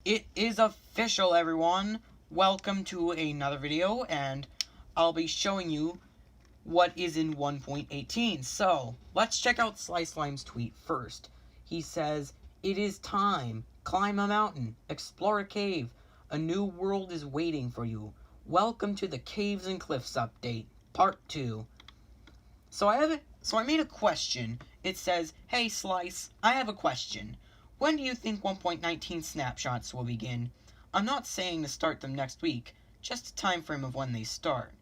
It is official, everyone. Welcome to another video, and I'll be showing you what is in 1.18. So, let's check out Slice Slime's tweet first. He says, "It is time. Climb a mountain. Explore a cave. A new world is waiting for you. Welcome to the Caves and Cliffs update, part 2. So I made a question. It says, "Hey Slice, I have a question. When do you think 1.19 snapshots will begin? I'm not saying to start them next week, just a time frame of when they start.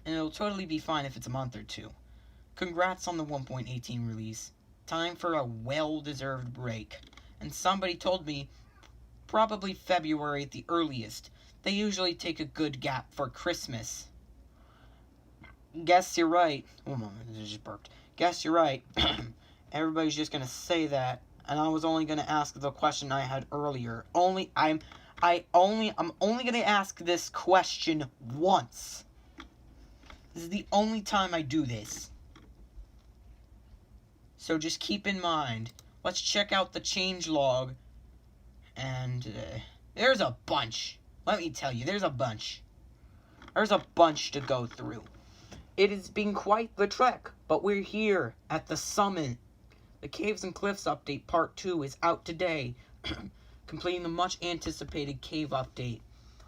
And it'll totally be fine if it's a month or two. Congrats on the 1.18 release. Time for a well-deserved break." And somebody told me probably February at the earliest. They usually take a good gap for Christmas. Guess you're right. Oh, I just burped. Guess you're right. Everybody's just gonna say that. And I was only gonna ask the question I had earlier. I'm only gonna ask this question once. This is the only time I do this. So just keep in mind. Let's check out the changelog. And there's a bunch. Let me tell you, there's a bunch. There's a bunch to go through. It has been quite the trek, but we're here at the summit. The Caves and Cliffs update part 2 is out today, completing the much anticipated cave update.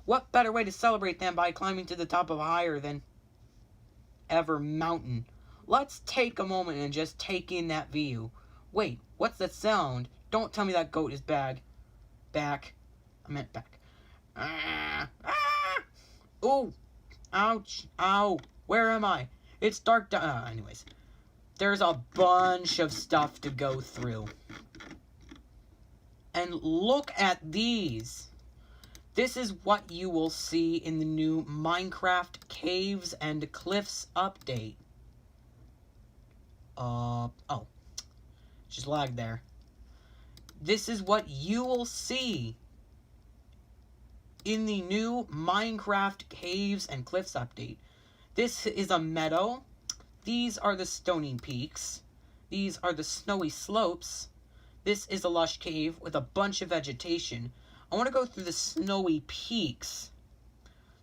What better way to celebrate than by climbing to the top of a higher than ever mountain? Let's take a moment and just take in that view. Wait, what's that sound? Don't tell me that goat is back. I meant back. Ooh, ouch, ow. Where am I? It's dark down. Anyways, there's a bunch of stuff to go through. And look at these. This is what you will see in the new Minecraft Caves and Cliffs update. Oh. Just lagged there. This is what you will see in the new Minecraft Caves and Cliffs update. This is a meadow. These are the stony peaks. These are the snowy slopes. This is a lush cave with a bunch of vegetation. I want to go through the snowy peaks.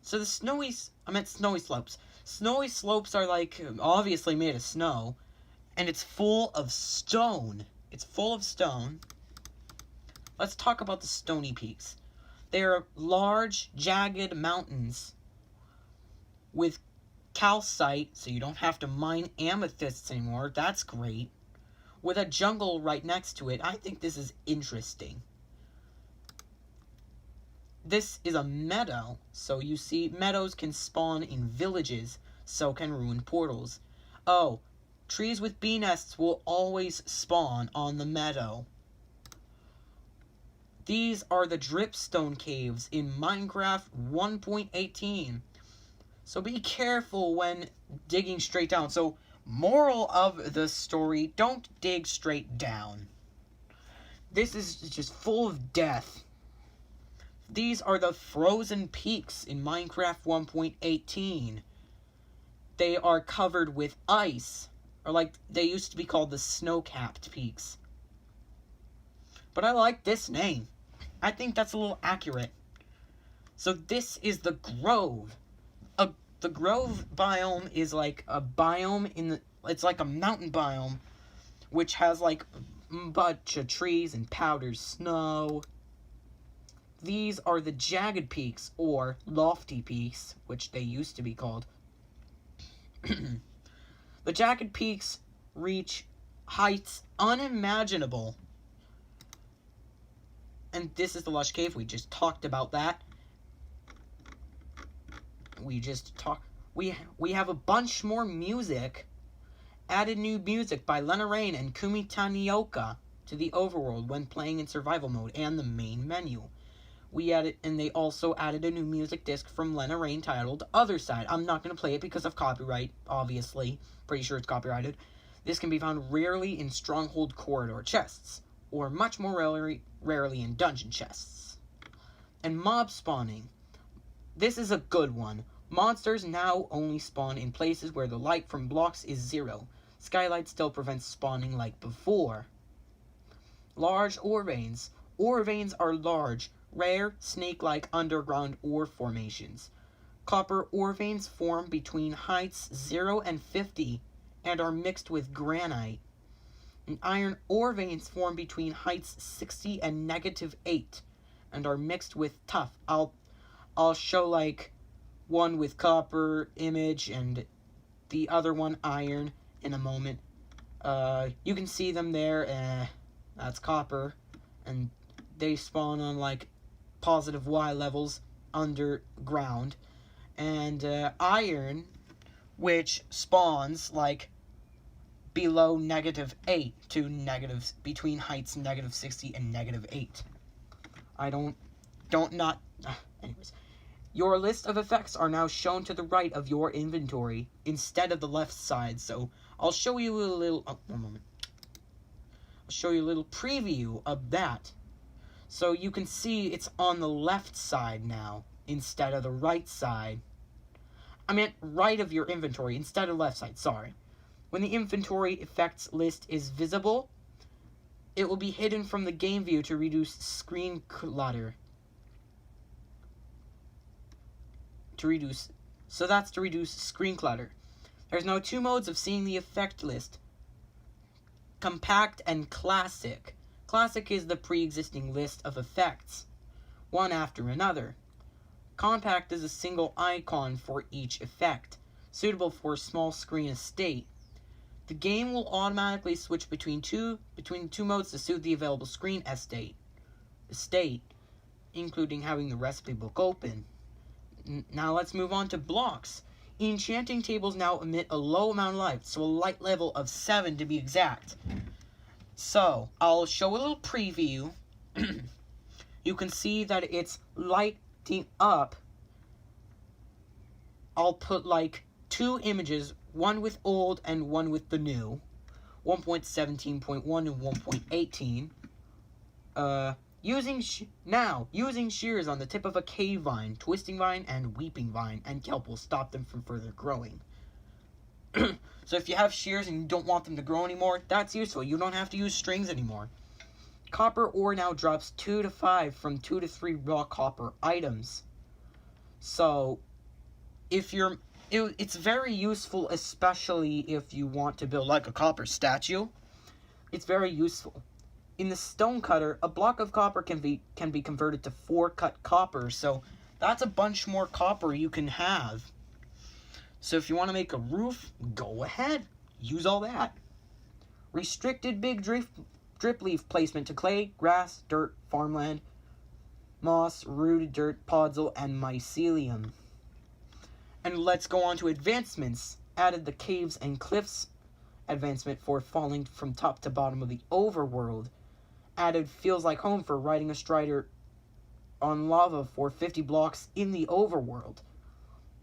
So the snowy slopes. Snowy slopes are like obviously made of snow. And it's full of stone. It's full of stone. Let's talk about the stony peaks. They are large, jagged mountains with calcite, so you don't have to mine amethysts anymore. That's great. With a jungle right next to it. I think this is interesting. This is a meadow. So you see, meadows can spawn in villages. So can ruined portals. Oh, trees with bee nests will always spawn on the meadow. These are the dripstone caves in Minecraft 1.18. So be careful when digging straight down. So, moral of the story, don't dig straight down. This is just full of death. These are the frozen peaks in Minecraft 1.18. They are covered with ice. Or like, they used to be called the snow-capped peaks. But I like this name. I think that's a little accurate. So this is the Grove. The Grove biome is like a biome it's like a mountain biome, which has like a bunch of trees and powdered snow. These are the jagged peaks, or lofty peaks, which they used to be called. The jagged peaks reach heights unimaginable. And this is the lush cave. We just talked about that. We have a bunch more music. Added new music by Lena Rain and Kumi Tanioka to the overworld when playing in survival mode and the main menu. They also added a new music disc from Lena Rain titled Other Side. I'm not going to play it because of copyright, obviously. Pretty sure it's copyrighted. This can be found rarely in Stronghold corridor chests, or much more rarely in dungeon chests. And mob spawning. This is a good one. Monsters now only spawn in places where the light from blocks is 0. Skylight still prevents spawning like before. Large ore veins. Ore veins are large, rare snake-like underground ore formations. Copper ore veins form between heights 0 and 50 and are mixed with granite. And iron ore veins form between heights 60 and -8 and are mixed with tuff. I'll show like one with copper image and the other one iron in a moment. You can see them there. That's copper, and they spawn on like positive Y levels underground. And iron, which spawns like below -8 to between heights -60 and -8. Anyways. Your list of effects are now shown to the right of your inventory instead of the left side. So I'll show you a little. Oh, one moment. I'll show you a little preview of that. So you can see it's on the left side now instead of the right side. I meant right of your inventory instead of left side. Sorry. When the inventory effects list is visible, it will be hidden from the game view to reduce screen clutter. So that's to reduce screen clutter. There's now 2 modes of seeing the effect list: compact and classic. Classic is the pre-existing list of effects, one after another. Compact is a single icon for each effect, suitable for a small screen estate. The game will automatically switch between the two modes to suit the available screen estate, including having the recipe book open. Now let's move on to blocks. Enchanting tables now emit a low amount of light, so a light level of 7 to be exact. So, I'll show a little preview. You can see that it's lighting up. I'll put like 2 images, one with old and one with the new. 1.17.1 and 1.18. Using shears on the tip of a cave vine, twisting vine, and weeping vine, and kelp will stop them from further growing. So if you have shears and you don't want them to grow anymore, that's useful. You don't have to use strings anymore. Copper ore now drops 2 to 5 from 2 to 3 raw copper items. So it's very useful, especially if you want to build like a copper statue. It's very useful. In the stone cutter, a block of copper can be converted to 4 cut copper, so that's a bunch more copper you can have. So if you want to make a roof, go ahead, use all that. Restricted big drip leaf placement to clay, grass, dirt, farmland, moss, rooted dirt, podzol, and mycelium. And let's go on to advancements. Added the caves and cliffs advancement for falling from top to bottom of the overworld. Added feels like home for riding a strider on lava for 50 blocks in the overworld.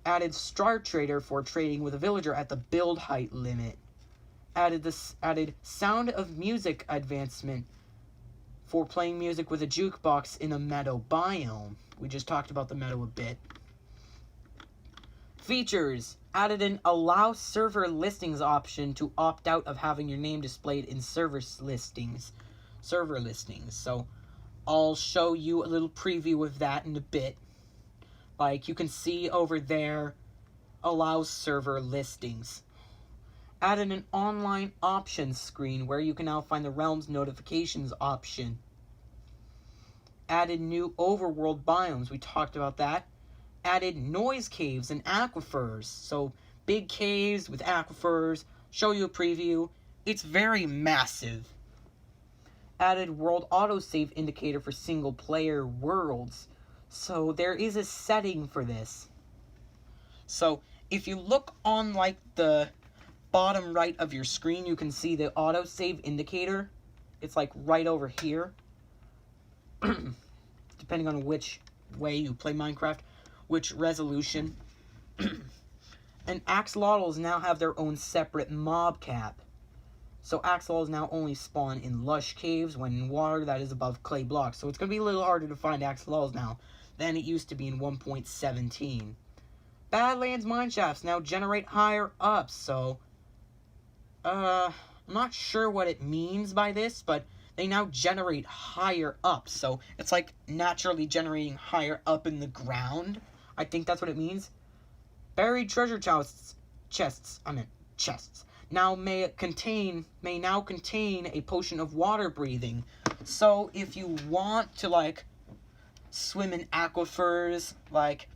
Added Star Trader for trading with a villager at the build height limit. Added Sound of Music advancement for playing music with a jukebox in a meadow biome. We just talked about the meadow a bit. Features. Added an Allow Server Listings option to opt out of having your name displayed in server listings. So I'll show you a little preview of that in a bit. Like you can see over there, allows server listings. Added an online options screen where you can now find the realm's notifications option. Added new overworld biomes, we talked about that. Added noise caves and aquifers, so big caves with aquifers. Show you a preview. It's very massive. Added world autosave indicator for single player worlds. So there is a setting for this. So if you look on like the bottom right of your screen, you can see the autosave indicator. It's like right over here. Depending on which way you play Minecraft, which resolution. And axolotls now have their own separate mob cap. So axolotls now only spawn in lush caves when in water that is above clay blocks. So it's going to be a little harder to find axolotls now than it used to be in 1.17. Badlands mineshafts now generate higher ups. So, I'm not sure what it means by this, but they now generate higher up. So it's like naturally generating higher up in the ground. I think that's what it means. Buried treasure chests now may now contain a potion of water breathing. So if you want to like swim in aquifers, like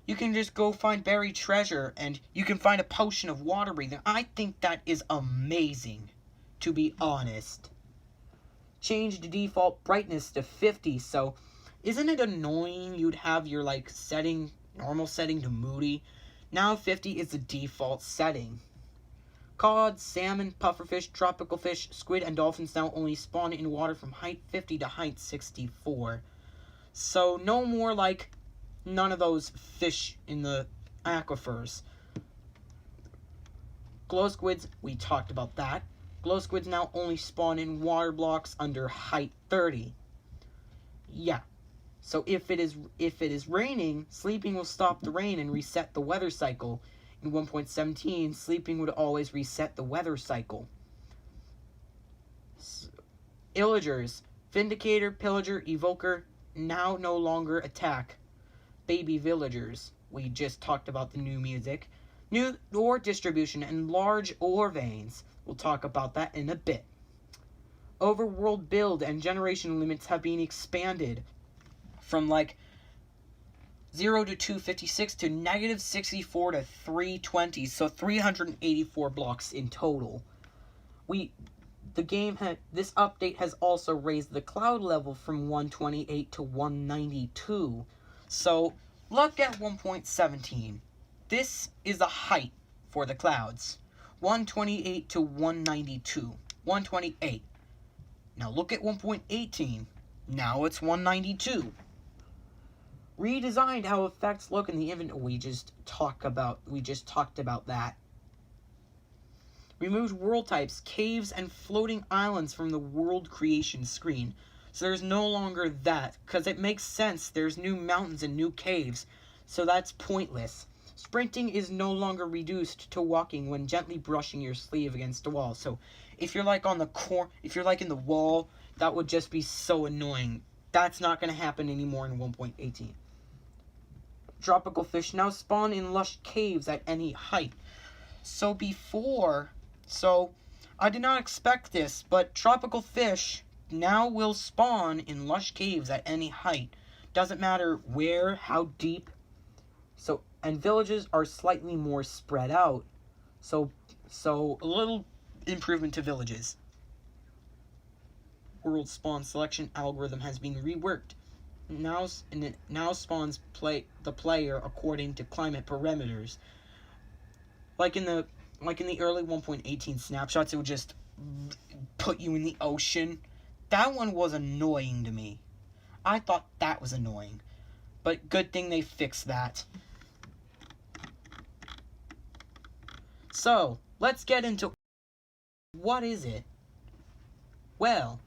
you can just go find buried treasure and you can find a potion of water breathing. I think that is amazing, to be honest. Change the default brightness to 50. So isn't it annoying you'd have your like normal setting to moody? Now 50 is the default setting. Cod, salmon, pufferfish, tropical fish, squid, and dolphins now only spawn in water from height 50 to height 64. So no more like none of those fish in the aquifers. Glow squids, we talked about that. Glow squids now only spawn in water blocks under height 30. Yeah. So if it is raining, sleeping will stop the rain and reset the weather cycle. In 1.17, sleeping would always reset the weather cycle. Illagers, Vindicator, Pillager, Evoker now no longer attack baby villagers. We just talked about the new music. New ore distribution and large ore veins. We'll talk about that in a bit. Overworld build and generation limits have been expanded from like 0 to 256 to negative 64 to 320, so 384 blocks in total. This update has also raised the cloud level from 128 to 192. So look at 1.17. This is the height for the clouds. 128 to 192. 128. Now look at 1.18. Now it's 192. Redesigned how effects look in the inventory. We just talked about that. Removed world types, caves, and floating islands from the world creation screen. So there's no longer that, because it makes sense. There's new mountains and new caves, so that's pointless. Sprinting is no longer reduced to walking when gently brushing your sleeve against a wall. So if you're like if you're like in the wall, that would just be so annoying. That's not going to happen anymore in 1.18. Tropical fish now spawn in lush caves at any height. So I did not expect this, but tropical fish now will spawn in lush caves at any height. Doesn't matter where, how deep. And villages are slightly more spread out. So a little improvement to villages. World spawn selection algorithm has been reworked. Now spawns the player according to climate parameters. Like in the early 1.18 snapshots, it would just put you in the ocean. That one was annoying to me. I thought that was annoying. But good thing they fixed that. So, let's get into what is it? Well,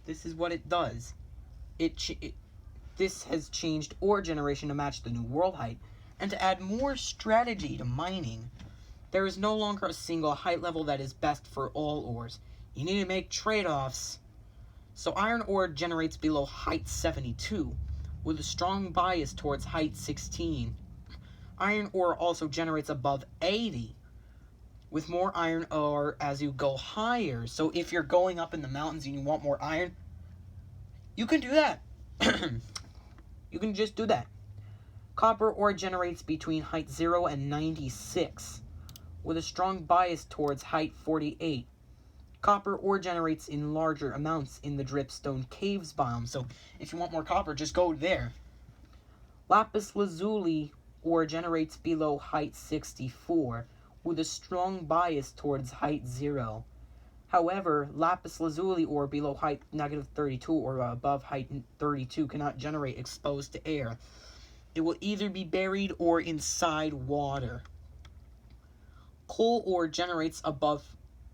this is what it does. This has changed ore generation to match the new world height, and to add more strategy to mining. There is no longer a single height level that is best for all ores. You need to make trade-offs. So iron ore generates below height 72, with a strong bias towards height 16. Iron ore also generates above 80, with more iron ore as you go higher. So if you're going up in the mountains and you want more iron, you can do that. You can just do that. Copper ore generates between height 0 and 96, with a strong bias towards height 48. Copper ore generates in larger amounts in the dripstone caves biome, so if you want more copper, just go there. Lapis Lazuli ore generates below height 64, with a strong bias towards height 0. However, Lapis Lazuli ore below height negative 32 or above height 32 cannot generate exposed to air. It will either be buried or inside water. Coal ore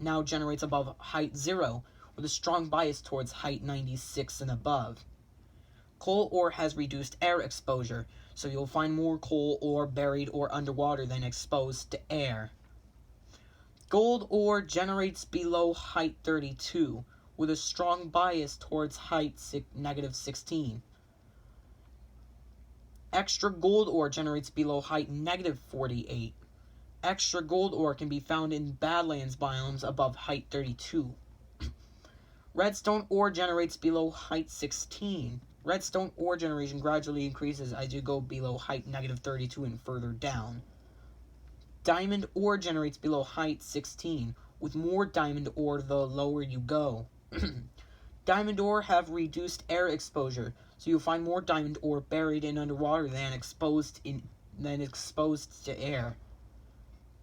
now generates above height 0, with a strong bias towards height 96 and above. Coal ore has reduced air exposure, so you'll find more coal ore buried or underwater than exposed to air. Gold ore generates below height 32, with a strong bias towards height -16. Extra gold ore generates below height -48. Extra gold ore can be found in Badlands biomes above height 32. Redstone ore generates below height 16. Redstone ore generation gradually increases as you go below height -32 and further down. Diamond ore generates below height 16. With more diamond ore the lower you go. Diamond ore have reduced air exposure, so you'll find more diamond ore buried in underwater than exposed to air.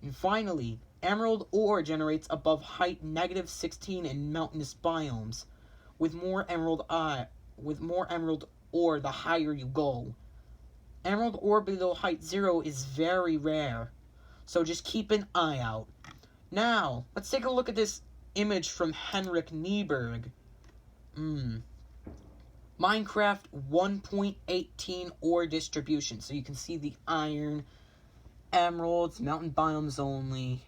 And finally, emerald ore generates above height -16 in mountainous biomes. With more emerald ore, the higher you go. Emerald ore below height 0 is very rare, so just keep an eye out. Now, let's take a look at this image from Henrik Kniberg. Minecraft 1.18 ore distribution. So you can see the iron, emeralds, mountain biomes only.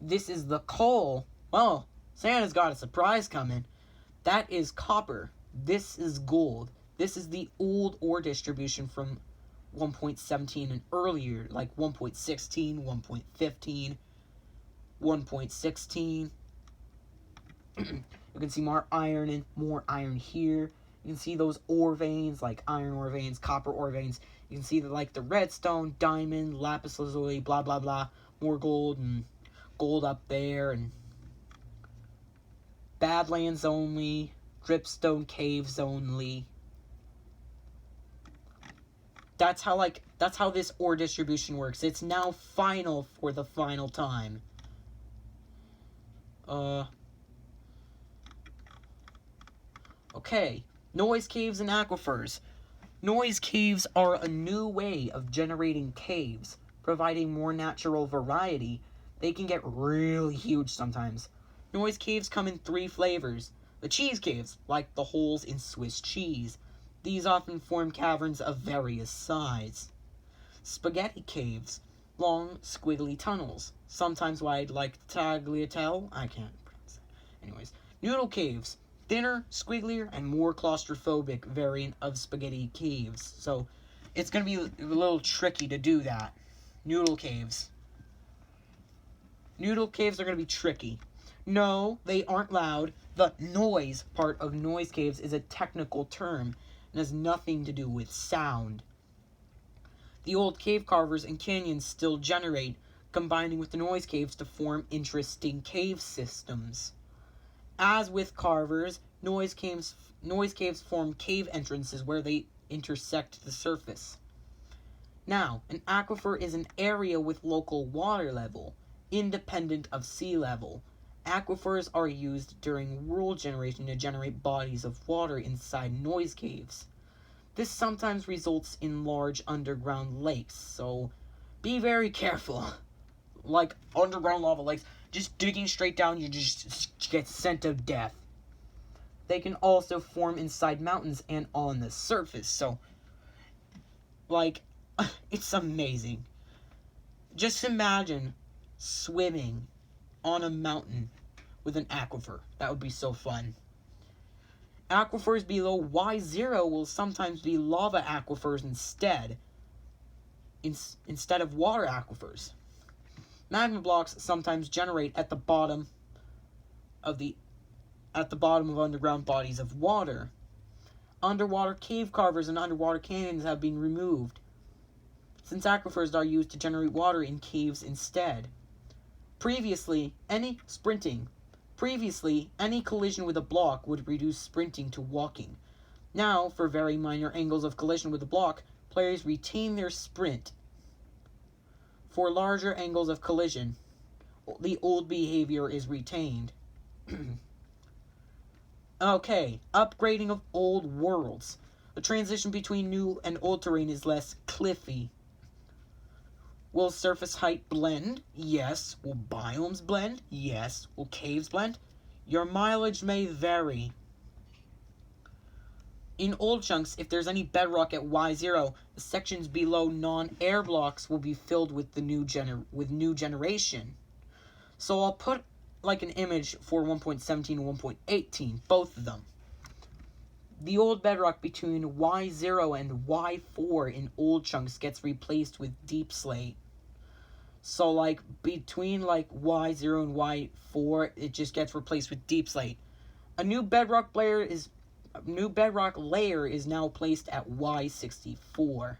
This is the coal. Well, Santa's got a surprise coming. That is copper. This is gold. This is the old ore distribution from 1.17 and earlier, like 1.16, 1.15, 1.16. You can see more iron and more iron here. You can see those ore veins, like iron ore veins, copper ore veins. You can see like the redstone, diamond, lapis lazuli, blah blah blah. More gold and gold up there, and Badlands only, dripstone caves only. That's how this ore distribution works. It's now final for the final time. Okay, noise caves and aquifers. Noise caves are a new way of generating caves, providing more natural variety. They can get really huge sometimes. Noise caves come in 3 flavors. The cheese caves, like the holes in Swiss cheese. These often form caverns of various size. Spaghetti caves, long, squiggly tunnels, sometimes wide like tagliatelle. I can't pronounce that. Anyways, noodle caves, thinner, squigglier, and more claustrophobic variant of spaghetti caves. So it's going to be a little tricky to do that. Noodle caves. Noodle caves are going to be tricky. No, they aren't loud. The noise part of noise caves is a technical term and has nothing to do with sound. The old cave carvers and canyons still generate, combining with the noise caves to form interesting cave systems. As with carvers, noise caves form cave entrances where they intersect the surface. Now, an aquifer is an area with local water level, independent of sea level. Aquifers are used during world generation to generate bodies of water inside noise caves. This sometimes results in large underground lakes, so be very careful. Like underground lava lakes, just digging straight down, you just get sent to death. They can also form inside mountains and on the surface, so, like, it's amazing. Just imagine swimming on a mountain with an aquifer. That would be so fun. Aquifers below Y0 will sometimes be lava aquifers instead of water aquifers. Magma blocks sometimes generate at the bottom of underground bodies of water. Underwater cave carvers and underwater canyons have been removed, since aquifers are used to generate water in caves instead. Previously, any collision with a block would reduce sprinting to walking. Now, for very minor angles of collision with a block, players retain their sprint. For larger angles of collision, the old behavior is retained. Okay, upgrading of old worlds. The transition between new and old terrain is less cliffy. Will surface height blend? Yes. Will biomes blend? Yes. Will caves blend? Your mileage may vary. In old chunks, if there's any bedrock at Y0, the sections below non-air blocks will be filled with the new generation. So I'll put like an image for 1.17 and 1.18, both of them. The old bedrock between Y0 and Y4 in old chunks gets replaced with deep slate. So, like, between, like, Y0 and Y4, it just gets replaced with deep slate. A new bedrock layer is now placed at Y64.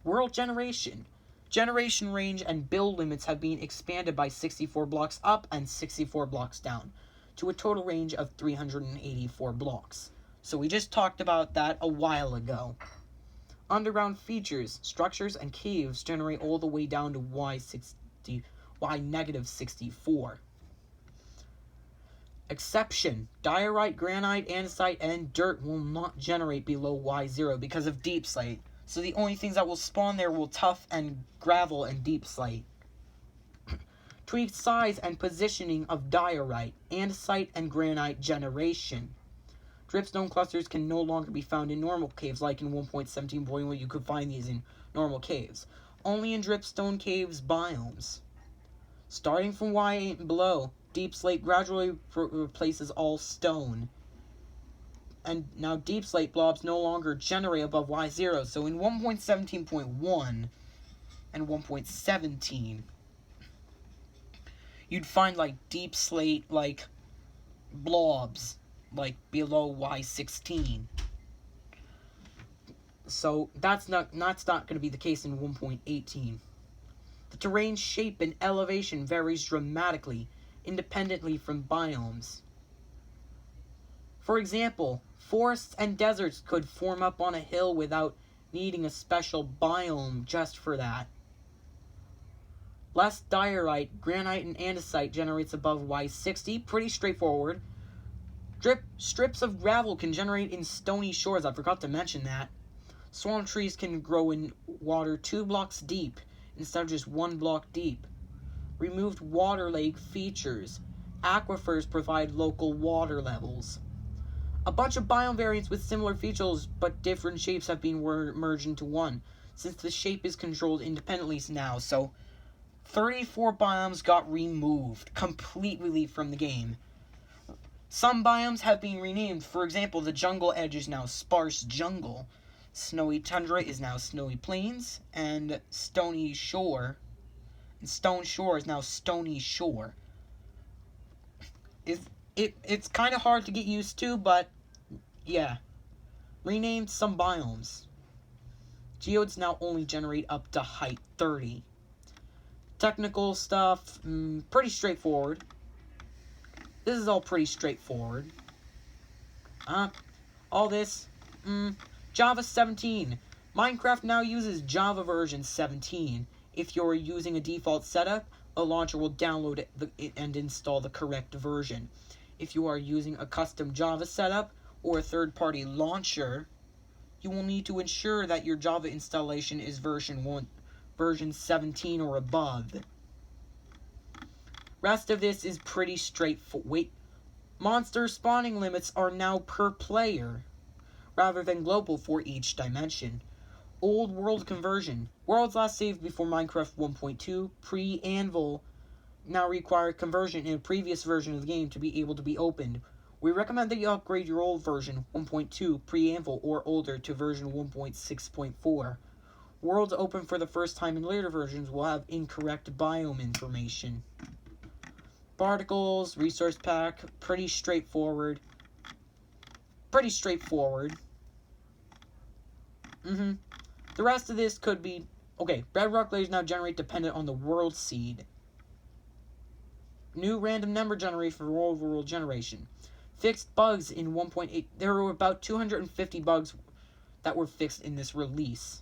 World generation. Generation range and build limits have been expanded by 64 blocks up and 64 blocks down, to a total range of 384 blocks. So we just talked about that a while ago. Underground features, structures, and caves generate all the way down to Y-64. Exception: diorite, granite, andesite, and dirt will not generate below Y0 because of deep slate. So the only things that will spawn there will tuff and gravel and deep slate. Tweaked size and positioning of diorite, andesite, and granite generation. Dripstone clusters can no longer be found in normal caves like in 1.17.1. You could find these in normal caves. Only in dripstone caves biomes. Starting from Y8 and below, deep slate gradually replaces all stone. And now deep slate blobs no longer generate above Y0. So in 1.17.1 and 1.17, you'd find like deep slate like blobs like below Y16. So that's not going to be the case in 1.18. The terrain shape and elevation varies dramatically, independently from biomes. For example, forests and deserts could form up on a hill without needing a special biome just for that. Less diorite, granite, and andesite generates above Y60, pretty straightforward. Strips of gravel can generate in stony shores, I forgot to mention that. Swamp trees can grow in water 2 blocks deep, instead of just 1 block deep. Removed water lake features. Aquifers provide local water levels. A bunch of biome variants with similar features but different shapes have been merged into one, since the shape is controlled independently now, so 34 biomes got removed completely from the game. Some biomes have been renamed. For example, the jungle edge is now Sparse Jungle. Snowy Tundra is now Snowy Plains, and Stone Shore is now Stony Shore. It's kind of hard to get used to, but yeah. Renamed some biomes. Geodes now only generate up to height 30. Technical stuff, pretty straightforward. This is all pretty straightforward. All this, Java 17. Minecraft now uses Java version 17. If you're using a default setup, the launcher will download it and install the correct version. If you are using a custom Java setup or a third-party launcher, you will need to ensure that your Java installation is version 17 or above. Rest of this is pretty straightforward. Wait, monster spawning limits are now per player, rather than global for each dimension. Old world conversion. Worlds last saved before Minecraft 1.2, pre-Anvil, now require conversion in a previous version of the game to be able to be opened. We recommend that you upgrade your old version, 1.2, pre-Anvil, or older to version 1.6.4. Worlds open for the first time in later versions will have incorrect biome information. Particles, resource pack, pretty straightforward. The rest of this could be... Okay, bedrock layers now generate dependent on the world seed. New random number generation for world generation. Fixed bugs in 1.8. There were about 250 bugs that were fixed in this release.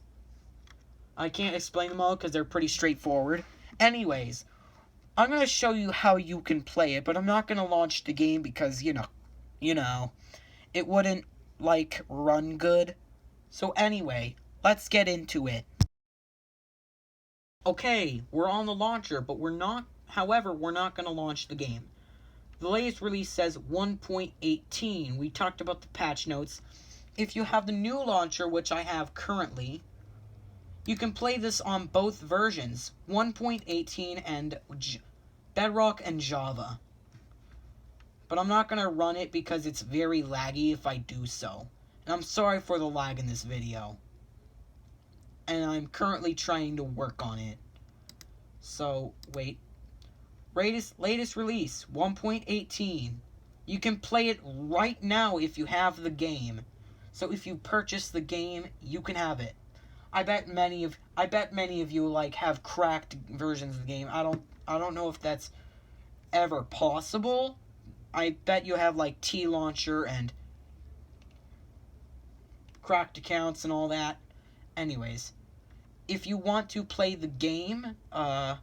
I can't explain them all because they're pretty straightforward. Anyways, I'm going to show you how you can play it, but I'm not going to launch the game because, you know, it wouldn't, like, run good. So anyway, let's get into it. Okay, we're on the launcher, but we're not going to launch the game. The latest release says 1.18. We talked about the patch notes. If you have the new launcher, which I have currently, you can play this on both versions, 1.18 and Bedrock and Java. But I'm not going to run it because it's very laggy if I do so. And I'm sorry for the lag in this video. And I'm currently trying to work on it. So, wait. Latest release, 1.18. You can play it right now if you have the game. So if you purchase the game, you can have it. I bet many of you like have cracked versions of the game. I don't know if that's ever possible. I bet you have like T-Launcher and cracked accounts and all that. Anyways, if you want to play the game, I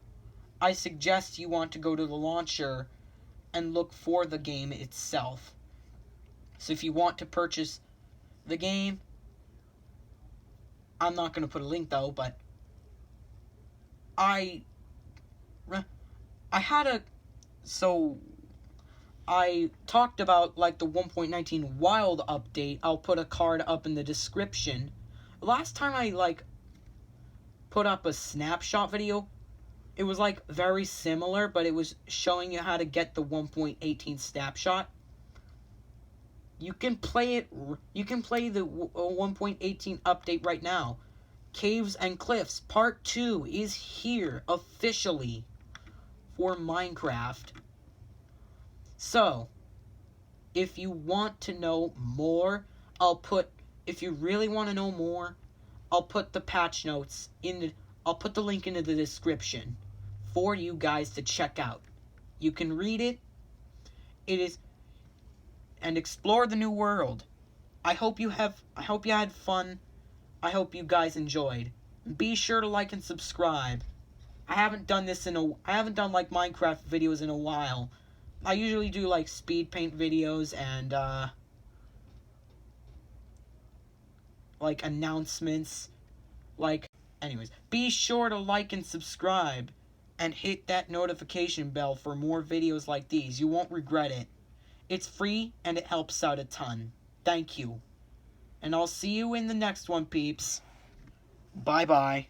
suggest you want to go to the launcher and look for the game itself. So if you want to purchase the game, I'm not going to put a link though, but I talked about like the 1.19 Wild update. I'll put a card up in the description. Last time I like put up a snapshot video, it was like very similar, but it was showing you how to get the 1.18 snapshot. You can play it. You can play the 1.18 update right now. Caves and Cliffs Part 2 is here officially for Minecraft. So, if you want to know more, if you really want to know more, I'll put the patch notes I'll put the link into the description for you guys to check out. You can read it. And explore the new world. I hope you had fun. I hope you guys enjoyed. Be sure to like and subscribe. I haven't done like Minecraft videos in a while. I usually do like speed paint videos and like announcements. Anyways, be sure to like and subscribe and hit that notification bell for more videos like these. You won't regret it. It's free, and it helps out a ton. Thank you. And I'll see you in the next one, peeps. Bye-bye.